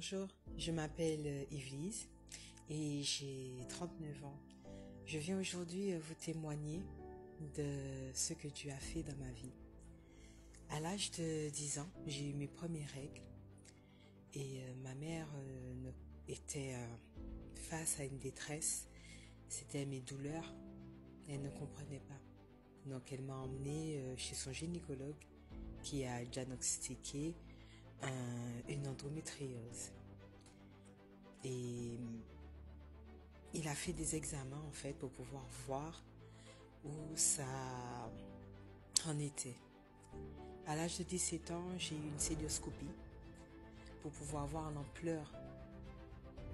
Bonjour, je m'appelle Yvelise et j'ai 39 ans. Je viens aujourd'hui vous témoigner de ce que Dieu a fait dans ma vie. À l'âge de 10 ans, j'ai eu mes premières règles et ma mère était face à une détresse. C'était mes douleurs. Elle ne comprenait pas. Donc elle m'a emmenée chez son gynécologue qui a diagnostiqué une endométriose. Et il a fait des examens en fait pour pouvoir voir où ça en était. À l'âge de 17 ans, j'ai eu une célioscopie pour pouvoir voir l'ampleur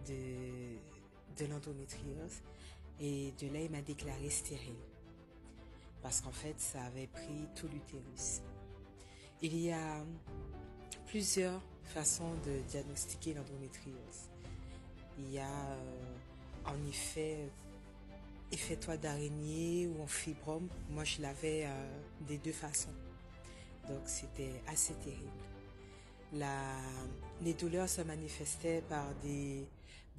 de l'endométriose. Et de là, il m'a déclaré stérile. Parce qu'en fait, ça avait pris tout l'utérus. Il y a plusieurs façons de diagnostiquer l'endométriose. Il y a en effet toile d'araignée ou en fibrome. Moi, je l'avais des deux façons. Donc, c'était assez terrible. Les douleurs se manifestaient par de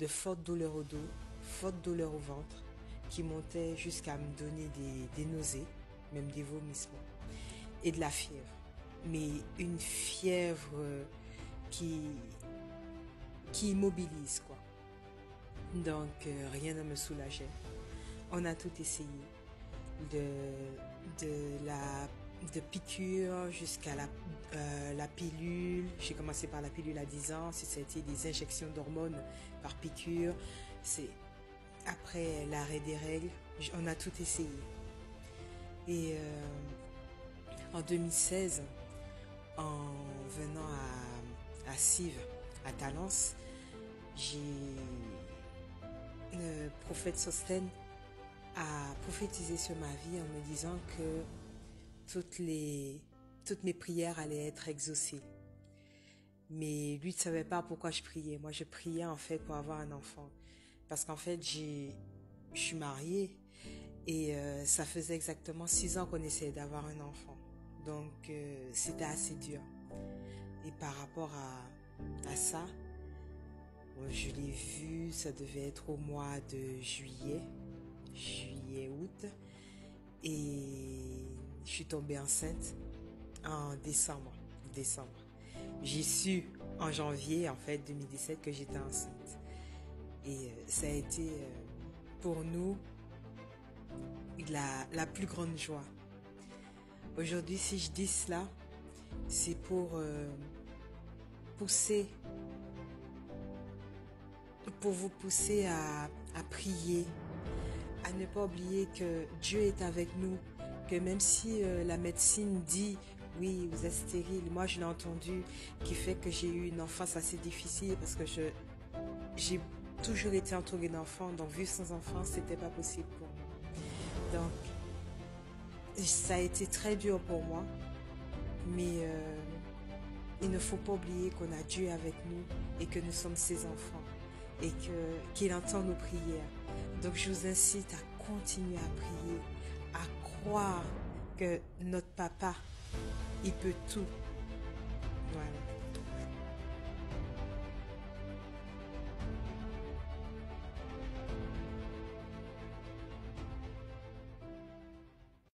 fortes douleurs au dos, fortes douleurs au ventre, qui montaient jusqu'à me donner des nausées, même des vomissements, et de la fièvre. Mais une fièvre qui immobilise, quoi. Donc, rien ne me soulageait. On a tout essayé. De piqûres jusqu'à la pilule. J'ai commencé par la pilule à 10 ans. Ça a été des injections d'hormones par piqûre. C'est après l'arrêt des règles. On a tout essayé. Et en 2016, en venant à Cives, à Talence, le prophète Sostène a prophétisé sur ma vie en me disant que toutes mes prières allaient être exaucées. Mais lui ne savait pas pourquoi je priais. Moi, je priais en fait pour avoir un enfant. Parce qu'en fait, je suis mariée et ça faisait exactement 6 ans qu'on essayait d'avoir un enfant. Donc, c'était assez dur. Et par rapport à ça, je l'ai vu, ça devait être au mois de juillet-août. Et je suis tombée enceinte en décembre. J'ai su en janvier, en fait, 2017 que j'étais enceinte. Et ça a été pour nous la plus grande joie. Aujourd'hui, si je dis cela, c'est pour vous pousser à prier, à ne pas oublier que Dieu est avec nous, que même si la médecine dit oui, vous êtes stérile, moi je l'ai entendu, qui fait que j'ai eu une enfance assez difficile parce que j'ai toujours été entourée d'enfants, donc vivre sans enfants, c'était pas possible pour moi. Donc ça a été très dur pour moi, mais il ne faut pas oublier qu'on a Dieu avec nous et que nous sommes ses enfants et qu'il entend nos prières. Donc je vous incite à continuer à prier, à croire que notre papa, il peut tout. Voilà.